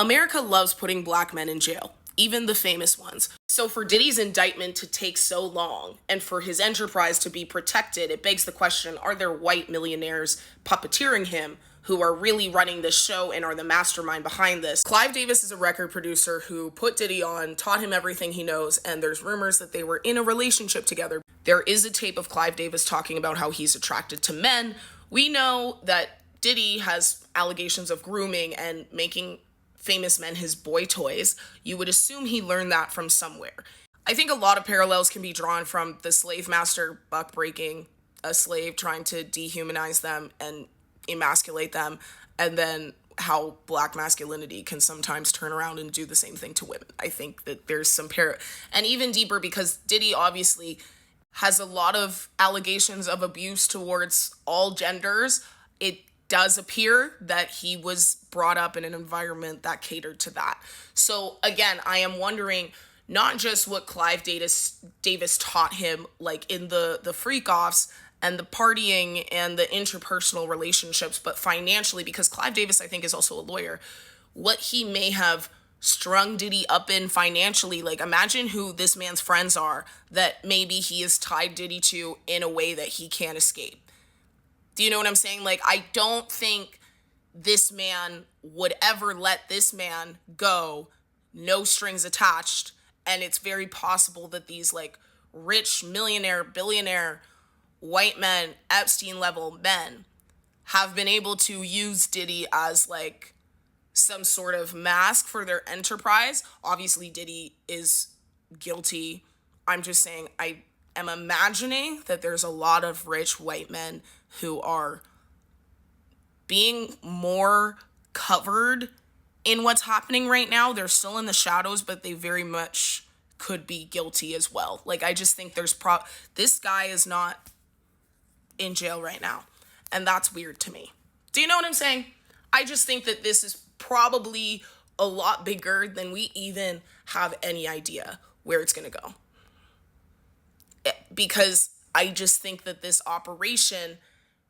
America loves putting black men in jail, even the famous ones. So for Diddy's indictment to take so long and for his enterprise to be protected, it begs the question, are there white millionaires puppeteering him who are really running this show and are the mastermind behind this? Clive Davis is a record producer who put Diddy on, taught him everything he knows, and there's rumors that they were in a relationship together. There is a tape of Clive Davis talking about how he's attracted to men. We know that Diddy has allegations of grooming and making famous men his boy toys. You would assume he learned that from somewhere. I think a lot of parallels can be drawn from the slave master buck breaking a slave, trying to dehumanize them and emasculate them, and then how black masculinity can sometimes turn around and do the same thing to women. I think that there's some and even deeper, because Diddy obviously has a lot of allegations of abuse towards all genders. It does appear that he was brought up in an environment that catered to that. So again, I am wondering not just what Clive Davis taught him, like in the freak-offs and the partying and the interpersonal relationships, but financially, because Clive Davis, I think, is also a lawyer, what he may have strung Diddy up in financially. Like, imagine who this man's friends are that maybe he has tied Diddy to in a way that he can't escape. Do you know what I'm saying? Like, I don't think this man would ever let this man go, no strings attached. And it's very possible that these like rich millionaire, billionaire, white men, Epstein level men have been able to use Diddy as like some sort of mask for their enterprise. Obviously, Diddy is guilty. I'm just saying, I am imagining that there's a lot of rich white men who are being more covered in what's happening right now. They're still in the shadows, but they very much could be guilty as well. Like, I just think there's this guy is not in jail right now, and that's weird to me. Do you know what I'm saying? I just think that this is probably a lot bigger than we even have any idea where it's going to go. Because I just think that this operation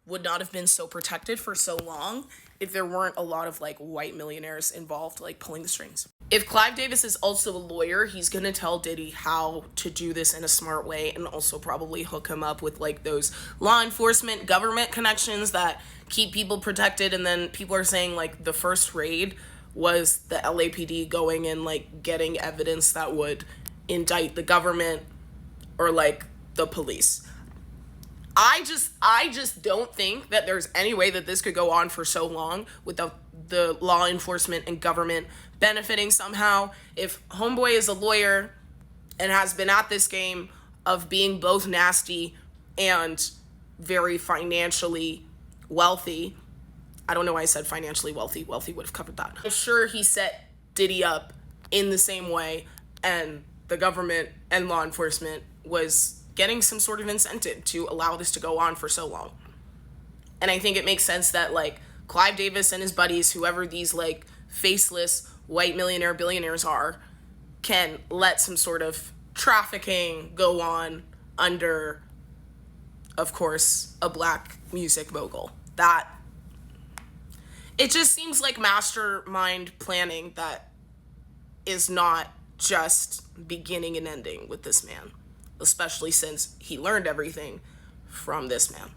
would not have been so protected for so long if there weren't a lot of like white millionaires involved, like pulling the strings. If Clive Davis is also a lawyer, he's going to tell Diddy how to do this in a smart way, and also probably hook him up with like those law enforcement government connections that keep people protected. And then people are saying like the first raid was the LAPD going and like getting evidence that would indict the government or like the police. I just don't think that there's any way that this could go on for so long without the law enforcement and government benefiting somehow. If homeboy is a lawyer and has been at this game of being both nasty and very financially wealthy, I don't know why I said financially wealthy. Wealthy would have covered that. I'm sure he set Diddy up in the same way, and the government and law enforcement was getting some sort of incentive to allow this to go on for so long. And I think it makes sense that like Clive Davis and his buddies, whoever these like faceless white millionaire billionaires are, can let some sort of trafficking go on under, of course, a black music mogul. That it just seems like mastermind planning that is not just beginning and ending with this man, especially since he learned everything from this man.